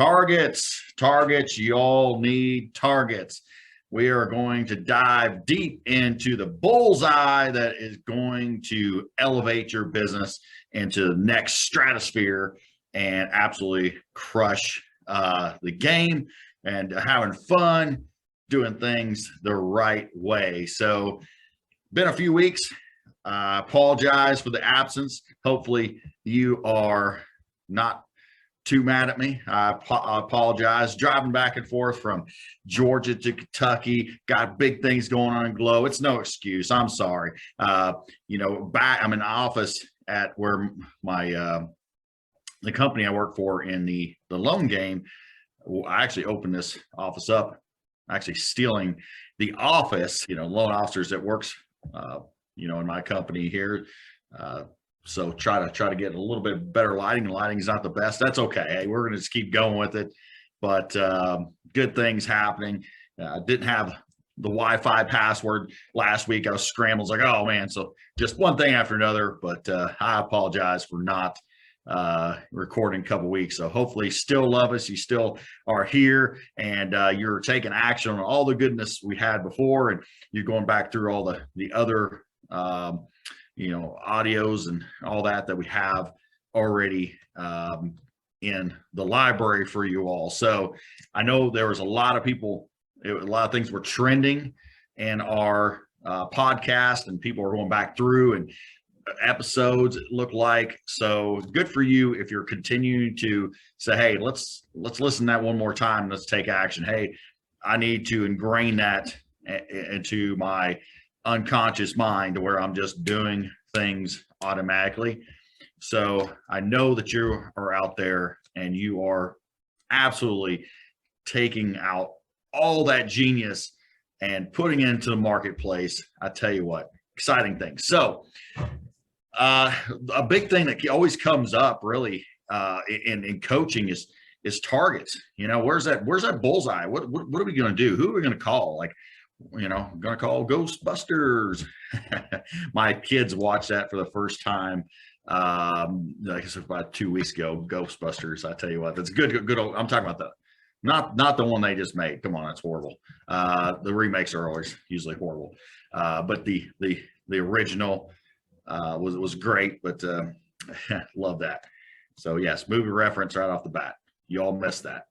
Targets, you all need targets. We are going to dive deep into the bullseye that is going to elevate your business into the next stratosphere and absolutely crush the game and having fun doing things the right way. So, been a few weeks. Apologize for the absence. Hopefully, you are not too mad at me. I apologize. Driving back and forth from Georgia to Kentucky, got big things going on in Glow. It's no excuse. I'm sorry. I'm in the office at where my the company I work for in the loan game. I actually opened this office up, actually stealing the office, loan officers that works, in my company here. So try to get a little bit better lighting. Lighting is not the best. That's okay. Hey, we're going to just keep going with it. But good things happening. Didn't have the Wi-Fi password last week. I was scrambled. Like, oh man. So just one thing after another. But I apologize for not recording a couple weeks. So hopefully you still love us. You still are here and you're taking action on all the goodness we had before. And you're going back through all the other audios and all that we have already in the library for you all. So I know there was a lot of things were trending in our podcast, and people are going back through and episodes it look like. So good for you if you're continuing to say, hey, let's listen to that one more time. Let's take action. Hey, I need to ingrain that into my unconscious mind where I'm just doing things automatically. So I know that you are out there and you are absolutely taking out all that genius and putting it into the marketplace. I tell you what, exciting things. So a big thing that always comes up really in coaching is targets. Where's that bullseye? What are we going to do? Who are we going to call? Like, I'm going to call Ghostbusters. My kids watched that for the first time. I guess about 2 weeks ago, Ghostbusters. I tell you what, that's good. I'm talking about not the one they just made. Come on, that's horrible. The remakes are always usually horrible. But the original was great, but love that. So yes, movie reference right off the bat. You all missed that.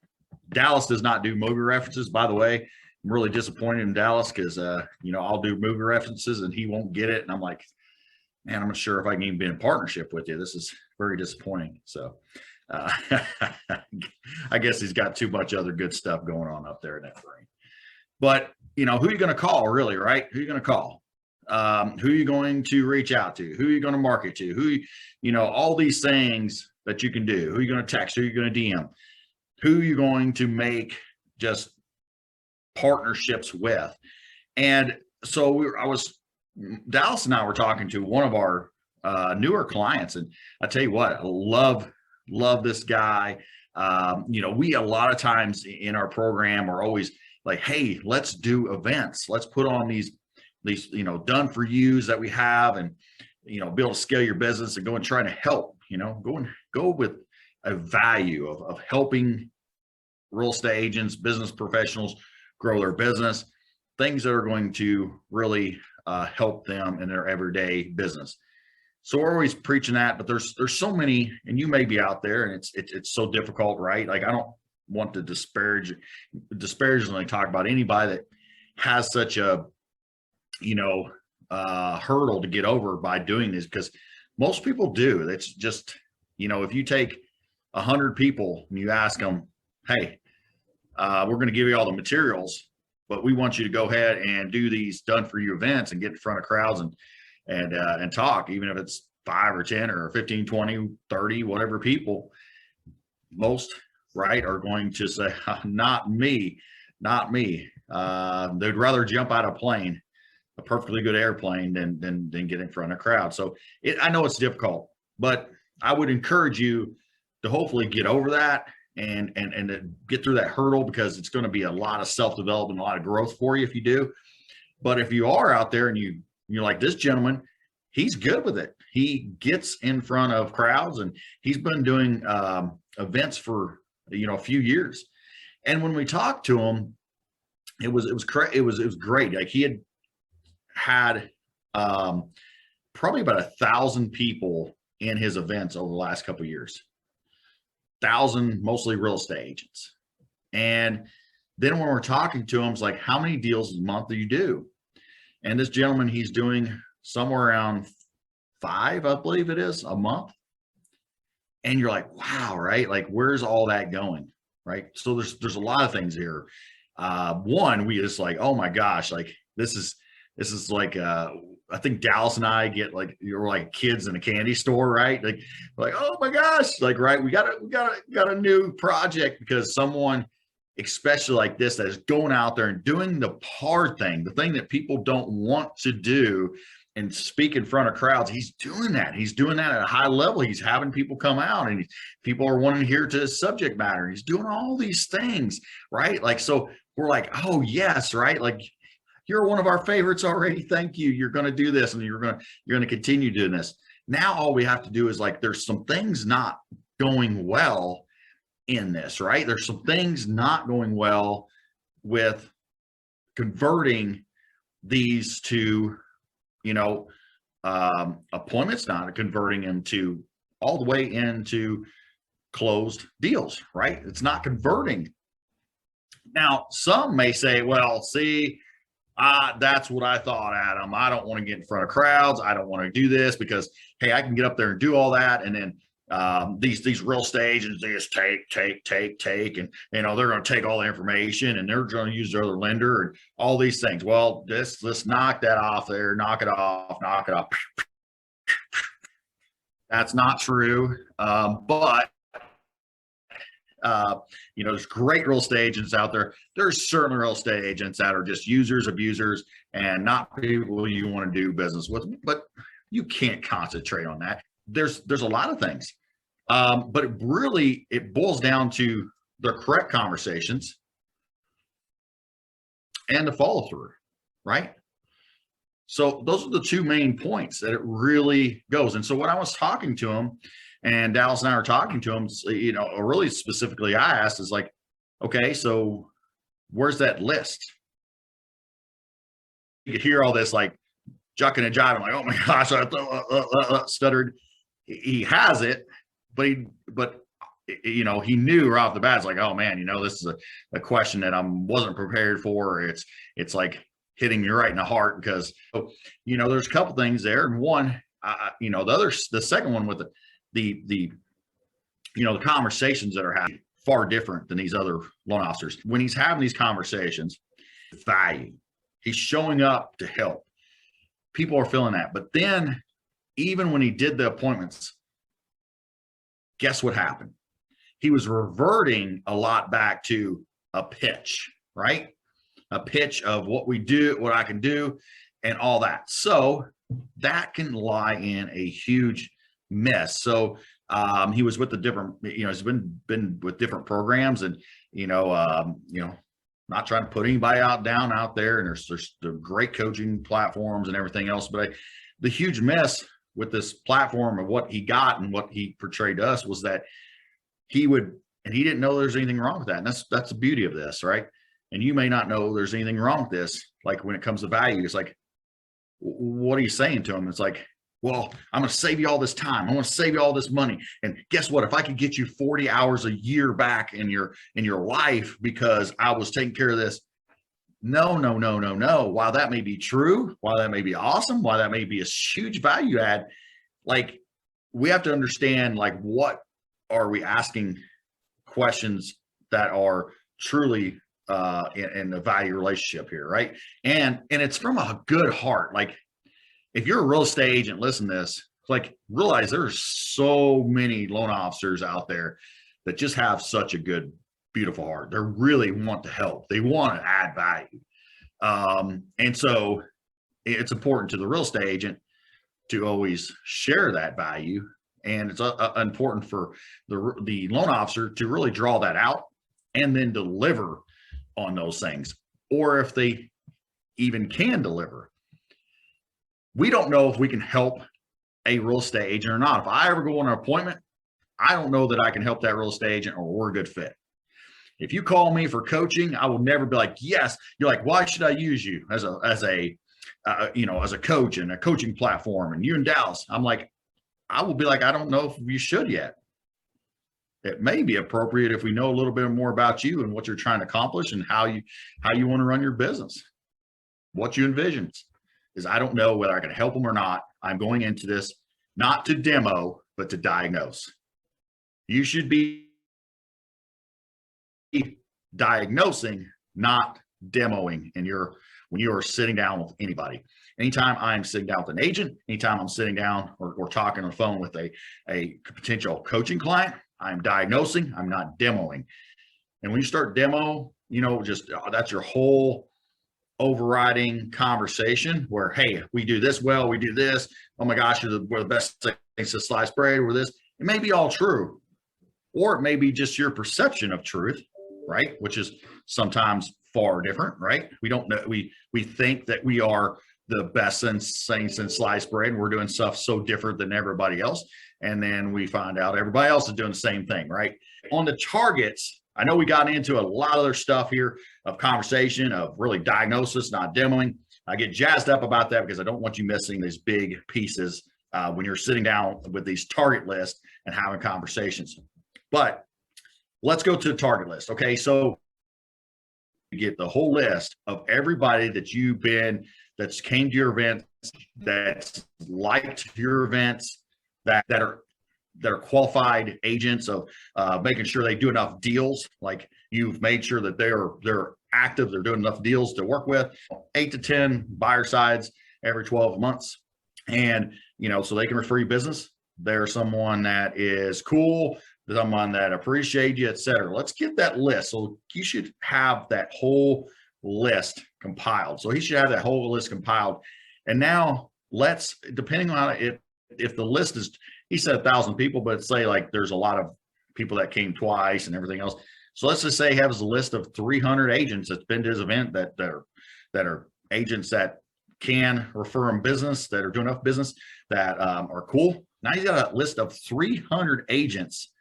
Dallas does not do movie references, by the way. I'm really disappointed in Dallas because, I'll do movie references and he won't get it. And I'm like, man, I'm not sure if I can even be in partnership with you. This is very disappointing. So I guess he's got too much other good stuff going on up there in that brain. But, who are you going to call really, right? Who are you going to call? Who are you going to reach out to? Who are you going to market to? All these things that you can do. Who are you going to text? Who are you going to DM? Who are you going to make just partnerships with? And so Dallas and I were talking to one of our newer clients, and I tell you what, I love this guy. We a lot of times in our program are always like, hey, let's do events. Let's put on these done for yous that we have, and be able to scale your business and go and try to help. Go with a value of helping real estate agents, business professionals grow their business, things that are going to really help them in their everyday business. So we're always preaching that, but there's so many, and you may be out there, and it's so difficult, right? Like, I don't want to disparagingly talk about anybody that has such a hurdle to get over by doing this, because most people do. It's just, if you take 100 people and you ask them, hey, we're going to give you all the materials, but we want you to go ahead and do these done for you events and get in front of crowds and talk, even if it's 5 or 10 or 15, 20, 30, whatever people, most are going to say, not me. They'd rather jump out of a plane, a perfectly good airplane, than get in front of a crowd. So I know it's difficult, but I would encourage you to hopefully get over that and get through that hurdle, because it's going to be a lot of self-development, a lot of growth for you if you do. But if you are out there and you're like this gentleman, he's good with it. He gets in front of crowds, and he's been doing events for a few years. And when we talked to him, it was great. Like he had probably about 1,000 people in his events over the last couple of years. 1,000, mostly real estate agents. And then when we're talking to him, it's like, how many deals a month do you do? And this gentleman, he's doing somewhere around 5, I believe it is, a month. And you're like, wow, right? Like, where's all that going? Right. So there's a lot of things here. One, we just like, oh my gosh, like this is like I think Dallas and I get like, you're like kids in a candy store, right? Like, oh my gosh, like, right. We got a new project because someone, especially like this, that is going out there and doing the hard thing, the thing that people don't want to do and speak in front of crowds. He's doing that. He's doing that at a high level. He's having people come out and people are wanting to hear to his subject matter. He's doing all these things, right? Like, so we're like, oh yes, right? Like, you're one of our favorites already. Thank you. You're going to do this and you're going to continue doing this. Now, all we have to do is like, there's some things not going well in this, right? There's some things not going well with converting these to, appointments, not converting them to all the way into closed deals, right? It's not converting. Now, some may say, well, see, that's what I thought, Adam. I don't want to get in front of crowds. I don't want to do this because, hey, I can get up there and do all that. And then these real estate agents, they just take, and they're going to take all the information and they're going to use their other lender and all these things. Well, let's knock that off there, knock it off. That's not true. But there's great real estate agents out there. There's certainly real estate agents that are just users, abusers, and not people you want to do business with, but you can't concentrate on that. There's a lot of things. But it boils down to the correct conversations and the follow through, right? So those are the two main points that it really goes. And so when I was talking to him, and Dallas and I were talking to him, really specifically, I asked is like, okay, so where's that list? You could hear all this like jucking and jiving, like, oh my gosh, I stuttered. He has it, but he knew right off the bat. It's like, oh man, this is a question that I wasn't prepared for. It's like hitting me right in the heart because, there's a couple things there. And one, the second one with the conversations that are happening far different than these other loan officers. When he's having these conversations, value, he's showing up to help. People are feeling that. But then even when he did the appointments, guess what happened? He was reverting a lot back to a pitch, right? A pitch of what we do, what I can do, and all that. So that can lie in a huge mess. So he was with the different, he's been with different programs and, not trying to put anybody down out there. And there's the great coaching platforms and everything else. But the huge mess with this platform of what he got and what he portrayed to us was that he didn't know there's anything wrong with that. And that's the beauty of this, right? And you may not know there's anything wrong with this. Like when it comes to value, it's like, what are you saying to him? It's like, well, I'm going to save you all this time. I want to save you all this money. And guess what? If I could get you 40 hours a year back in your life because I was taking care of this. No. While that may be true, while that may be awesome, while that may be a huge value add, like we have to understand, like, what are we asking questions that are truly in a value relationship here, right? And it's from a good heart. Like, if you're a real estate agent, listen to this, like, realize there's so many loan officers out there that just have such a good, beautiful heart. They really want to help. They want to add value. And so it's important to the real estate agent to always share that value. And it's important for the loan officer to really draw that out and then deliver on those things. Or if they even can deliver. We don't know if we can help a real estate agent or not. If I ever go on an appointment, I don't know that I can help that real estate agent or we're a good fit. If you call me for coaching, I will never be like, yes. You're like, why should I use you as a coach and a coaching platform and you in Dallas? I'm like, I will be like, I don't know if you should yet. It may be appropriate if we know a little bit more about you and what you're trying to accomplish and how you want to run your business. What you envision is I don't know whether I can help them or not. I'm going into this not to demo, but to diagnose. You should be diagnosing, not demoing when you are sitting down with anybody. Anytime I'm sitting down with an agent, anytime I'm sitting down or talking on the phone with a potential coaching client, I'm diagnosing, I'm not demoing. And when you start demo, that's your whole overriding conversation where, hey, we do this well, we do this. Oh my gosh, we're the best things to slice bread, we're this. It may be all true, or it may be just your perception of truth, right? Which is sometimes far different, right? We don't know. We think that we are the best things in sliced bread, and we're doing stuff so different than everybody else. And then we find out everybody else is doing the same thing, right? On the targets, I know we got into a lot of other stuff here of conversation, of really diagnosis, not demoing. I get jazzed up about that because I don't want you missing these big pieces when you're sitting down with these target lists and having conversations. But let's go to the target list. Okay, so you get the whole list of everybody that's came to your events, that's liked your events, that are qualified agents of making sure they do enough deals. Like you've made sure that they're active, they're doing enough deals to work with, 8 to 10 buyer sides every 12 months. And, so they can refer you business. They're someone that is cool, someone that appreciates you, et cetera. Let's get that list. So you should have that whole list compiled. So he should have that whole list compiled. And now depending on it, if the list is, he said 1,000 people, but say like there's a lot of people that came twice and everything else. So let's just say he has a list of 300 agents that's been to his event that are agents that can refer him business, that are doing enough business, that are cool. Now he's got a list of 300 agents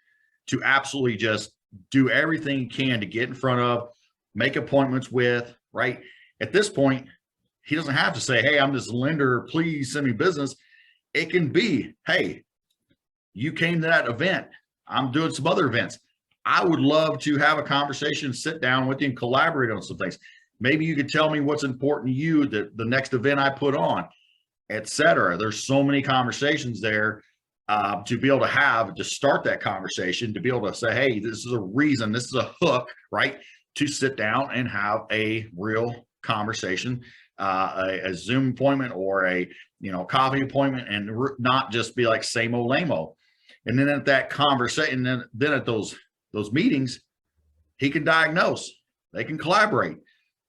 to absolutely just do everything he can to get in front of, make appointments with, right? At this point, he doesn't have to say, hey, I'm this lender, please send me business. It can be, hey, you came to that event. I'm doing some other events. I would love to have a conversation, sit down with you and collaborate on some things. Maybe you could tell me what's important to you, the next event I put on, et cetera. There's so many conversations there to be able to start that conversation, to be able to say, hey, this is a reason, this is a hook, right? To sit down and have a real conversation, a Zoom appointment or a coffee appointment, and not just be like same old lame-o. And then at that conversation, then at those meetings, he can diagnose, they can collaborate,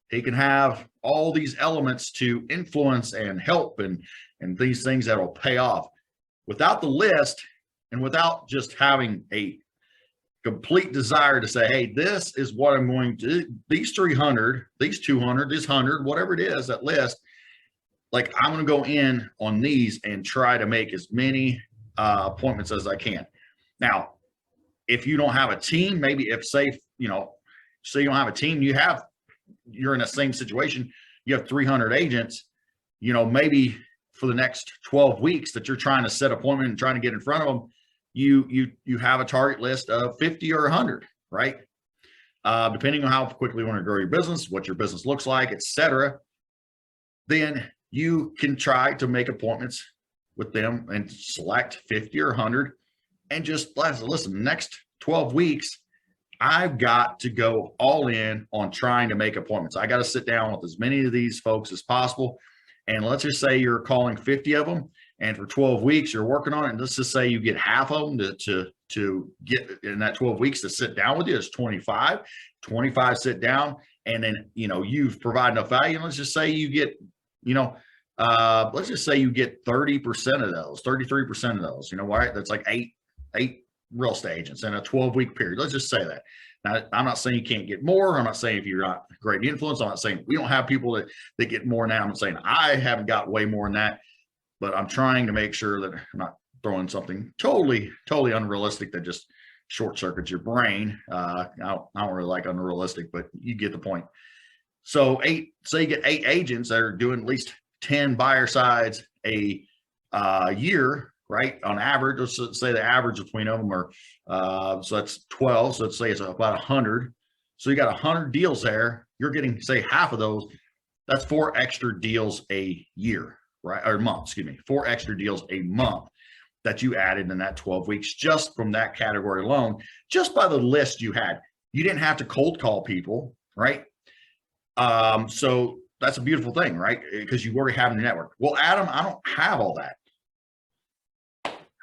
he can have all these elements to influence and help and these things that will pay off. Without the list and without just having a complete desire to say, hey, this is what I'm going to do, these 300, these 200, this 100, whatever it is, that list, like I'm going to go in on these and try to make as many appointments as I can. Now, if you don't have a team, maybe say you don't have a team, you're in the same situation, you have 300 agents, maybe for the next 12 weeks that you're trying to set appointment and trying to get in front of them, you have a target list of 50 or 100, right? Depending on how quickly you want to grow your business, what your business looks like, et cetera, then you can try to make appointments with them and select 50 or 100 and just listen, the next 12 weeks, I've got to go all in on trying to make appointments. I got to sit down with as many of these folks as possible. And let's just say you're calling 50 of them, and for 12 weeks you're working on it. And let's just say you get half of them to get in that 12 weeks to sit down with you. It's 25 sit down, and then you've provided enough value. And let's just say you get let's just say you get 30% of those, 33% of those. Right? That's like eight real estate agents in a 12-week period. Let's just say that. Now, I'm not saying you can't get more. I'm not saying if you're not great influence, I'm not saying we don't have people that get more now. I'm saying I haven't got way more than that, but I'm trying to make sure that I'm not throwing something totally unrealistic that just short circuits your brain. I don't really like unrealistic, but you get the point. So say you get 8 agents that are doing at least 10 buyer sides a year, right? On average, let's say the average between them are, so that's 12. So let's say it's about 100. So you got 100 deals there. You're getting, say, half of those. That's 4 extra deals a year, right? Or month, excuse me, 4 extra deals a month that you added in that 12 weeks just from that category alone, just by the list you had. You didn't have to cold call people, right? So that's a beautiful thing, right? Because you already have the network. Well, Adam, I don't have all that.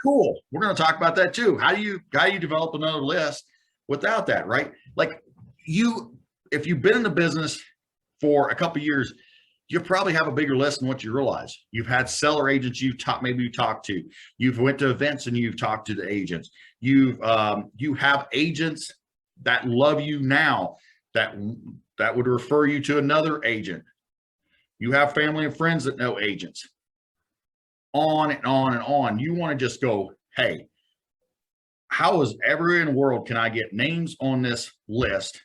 Cool. We're going to talk about that too. How do you develop another list without that, right? Like if you've been in the business for a couple of years, you probably have a bigger list than what you realize. You've had seller agents maybe you talked to. You've went to events and you've talked to the agents. You have agents that love you now that would refer you to another agent. You have family and friends that know agents. On and on and on. You want to just go, hey, how is everywhere in the world can I get names on this list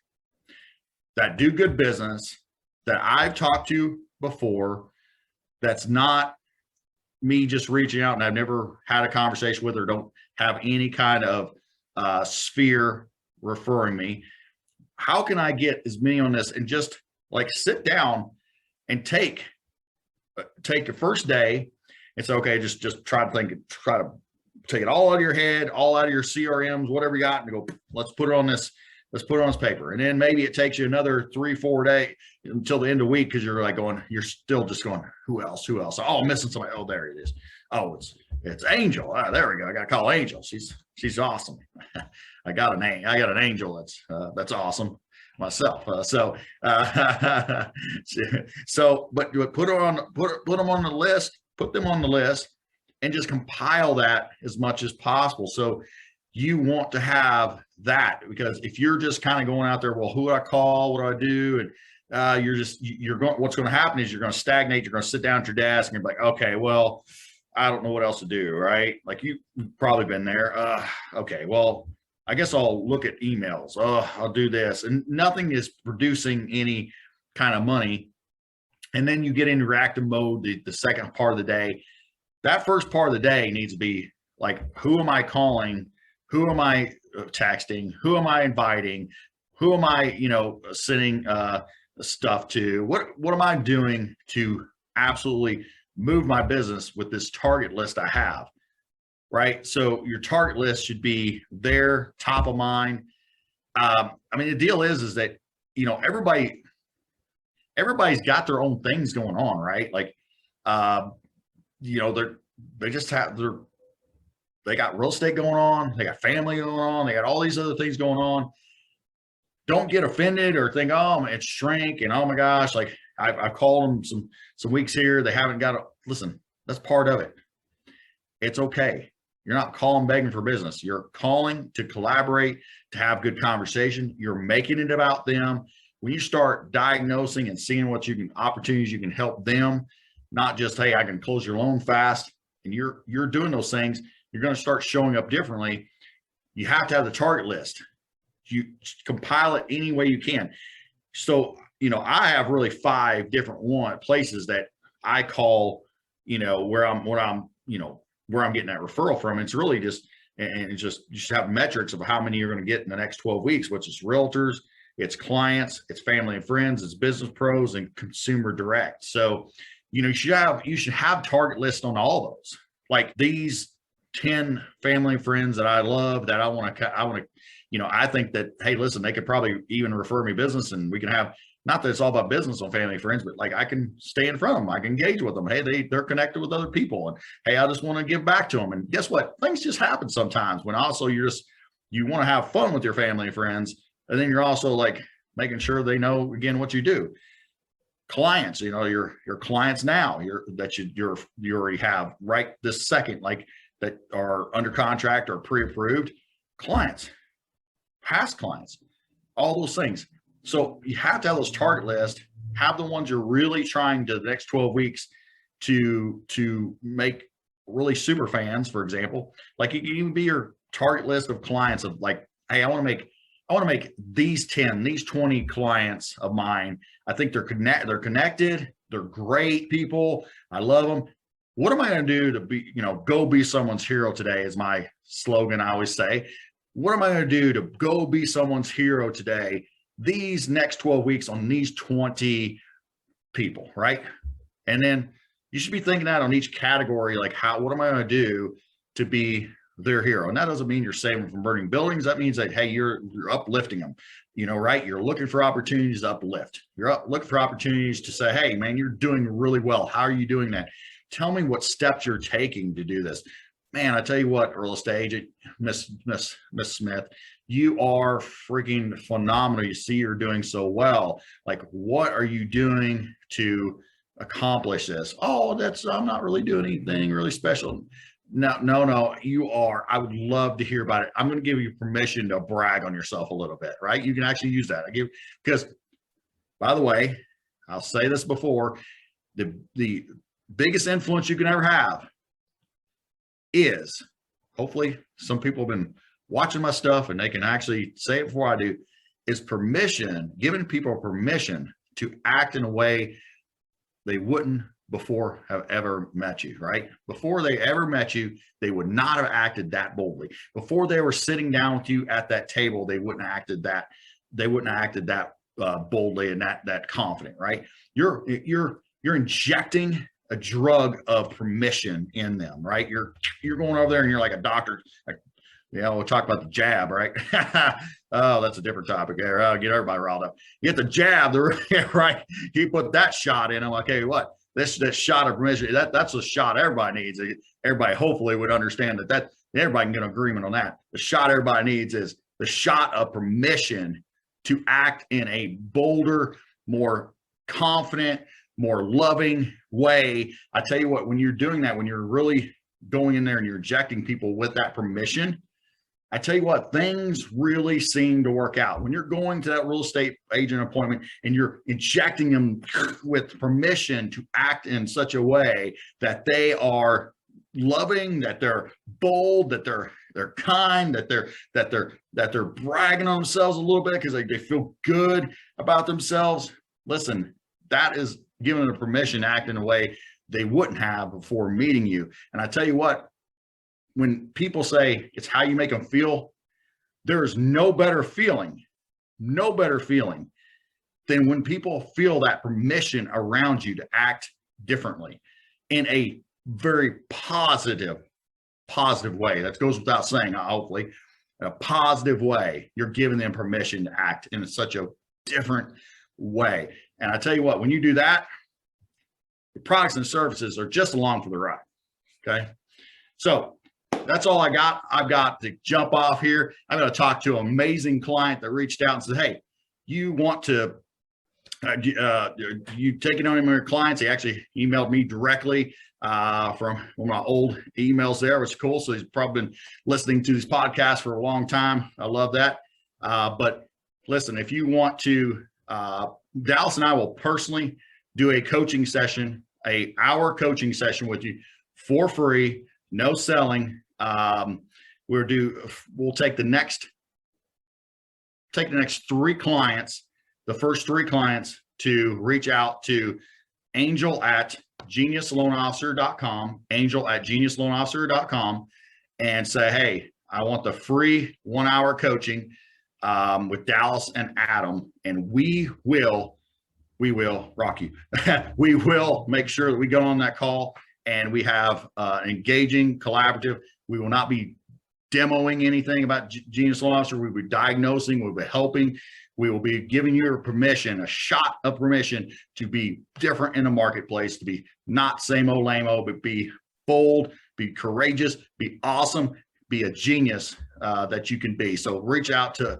that do good business that I've talked to before, that's not me just reaching out and I've never had a conversation with or don't have any kind of sphere referring me? How can I get as many on this and just like sit down and take your first day and say, okay, just try to take it all out of your head, all out of your CRMs, whatever you got, and go, let's put it on this paper. And then maybe it takes you another 3-4 days until the end of the week, because you're still just going, who else? Oh, I'm missing somebody. Oh, there it is. Oh, it's Angel. There we go. I got to call Angel. She's awesome. I got an Angel that's awesome myself. So but put them on the list, put them on the list, and just compile that as much as possible. So you want to have that, because if you're just kind of going out there, well, who do I call? What do I do? And what's going to happen is you're going to stagnate. You're going to sit down at your desk and you're like, okay, well, I don't know what else to do, right? Like you've probably been there. Okay, well, I guess I'll look at emails. I'll do this. And nothing is producing any kind of money. And then you get into reactive mode the second part of the day. That first part of the day needs to be like, who am I calling? Who am I texting? Who am I inviting? Who am I, sending stuff to? What am I doing to absolutely move my business with this target list I have, right? So your target list should be there, top of mind. The deal is that, everybody's got their own things going on, right? Like, they got real estate going on, they got family going on, they got all these other things going on. Don't get offended or think, oh, it's shrink, and oh my gosh, like I've called them some weeks here, they haven't got listen, that's part of it. It's okay. You're not calling begging for business. You're calling to collaborate, to have good conversation. You're making it about them. When you start diagnosing and seeing opportunities you can help them, not just, hey, I can close your loan fast, and you're doing those things, you're going to start showing up differently. You have to have the target list. You compile it any way you can. So, I have really 5 different places that I call, where I'm getting that referral from. It's really just, and it's just, you should have metrics of how many you're going to get in the next 12 weeks, which is realtors, it's clients, it's family and friends, it's business pros, and consumer direct. So, you should have target lists on all those. Like these 10 family and friends that I love, that I want to, I think that, hey, listen, they could probably even refer me business, and we can have, not that it's all about business on family and friends, but like I can stay in front of them. I can engage with them. Hey, they're connected with other people, and hey, I just want to give back to them. And guess what? Things just happen sometimes when also you want to have fun with your family and friends. And then you're also like making sure they know, again, what you do. Clients, your clients now you already have right this second, like that are under contract or pre-approved clients, past clients, all those things. So you have to have those target lists, have the ones you're really trying to the next 12 weeks to make really super fans, for example, like it can even be your target list of clients of like, hey, I want to make these 10, these 20 clients of mine. I think they're connected, they're great people. I love them. What am I going to do to be, go be someone's hero today is my slogan. I always say, what am I going to do to go be someone's hero today? These next 12 weeks on these 20 people, right? And then you should be thinking that on each category, like what am I going to do to be their hero? And that doesn't mean you're saving from burning buildings. That means that, hey, you're uplifting them, right? You're looking for opportunities to uplift. You're looking for opportunities to say, hey, man, you're doing really well. How are you doing that? Tell me what steps you're taking to do this. Man, I tell you what, real estate agent, Miss Smith, you are freaking phenomenal. You see, you're doing so well. Like, what are you doing to accomplish this? Oh, I'm not really doing anything really special. No, you are. I would love to hear about it. I'm going to give you permission to brag on yourself a little bit, right? You can actually use that. Because, by the way, I'll say this before, the biggest influence you can ever have is, hopefully some people have been watching my stuff and they can actually say it before I do, is permission, giving people permission to act in a way they wouldn't before have ever met you, right? Before they ever met you, they would not have acted that boldly. Before they were sitting down with you at that table, they wouldn't have acted that boldly and that confident, right? You're injecting a drug of permission in them, right? You're going over there and you're like a doctor. Like, we'll talk about the jab, right? Oh, that's a different topic there. I'll get everybody riled up. You get the jab, right? You put that shot in. I'm like, hey, what? This shot of permission, that's a shot everybody needs. Everybody hopefully would understand that everybody can get an agreement on that. The shot everybody needs is the shot of permission to act in a bolder, more confident, more loving way. I tell you what, when you're doing that, when you're really going in there and you're injecting people with that permission, I tell you what, things really seem to work out. When you're going to that real estate agent appointment and you're injecting them with permission to act in such a way that they are loving, that they're bold, that they're kind, that they're bragging on themselves a little bit because they feel good about themselves. Listen, that is giving them permission to act in a way they wouldn't have before meeting you. And I tell you what, when people say it's how you make them feel, there is no better feeling than when people feel that permission around you to act differently in a very positive way. That goes without saying, hopefully, in a positive way. You're giving them permission to act in such a different way. And I tell you what, when you do that, the products and services are just along for the ride. Okay. So that's all I got. I've got to jump off here. I'm going to talk to an amazing client that reached out and said, hey, you want to, you taking on any of your clients? He actually emailed me directly from one of my old emails there, which is cool. So he's probably been listening to these podcasts for a long time. I love that. But listen, if you want to, Dallas and I will personally do a coaching session, an hour coaching session with you for free, no selling. We'll take the next three clients, the first three clients, to reach out to angel@geniusloanofficer.com, and say, hey, I want the free 1 hour coaching with Dallas and Adam, and we will rock you. We will make sure that we go on that call and we have engaging, collaborative. We will not be demoing anything about Genius Loan Officer. We'll be diagnosing, we'll be helping. We will be giving you a shot of permission to be different in the marketplace, to be not same old lame-o, but be bold, be courageous, be awesome, be a genius that you can be. So reach out to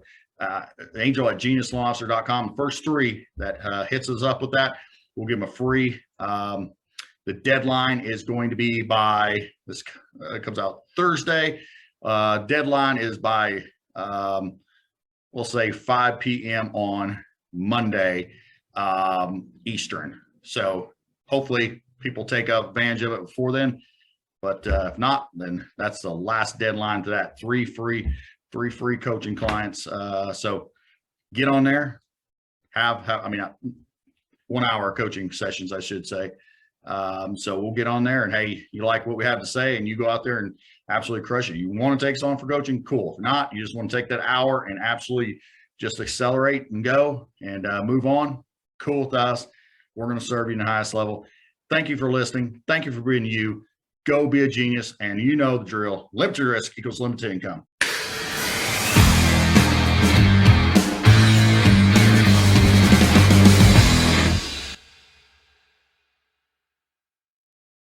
angel@geniusloanofficer.com. The first three that hits us up with that, we'll give them a free. The deadline is going to be by this. It comes out Thursday. Deadline is by we'll say 5 p.m. on Monday Eastern. So hopefully people take advantage of it before then. But if not, then that's the last deadline to that. Three free coaching clients. So get on there, have 1 hour coaching sessions, I should say. So we'll get on there, and hey, you like what we have to say and you go out there and absolutely crush it. You want to take us on for coaching? Cool. If not, you just want to take that hour and absolutely just accelerate and go and move on. Cool with us. We're going to serve you in the highest level. Thank you for listening. Thank you for being you. Go be a genius. And you know the drill. Limited risk equals limited income.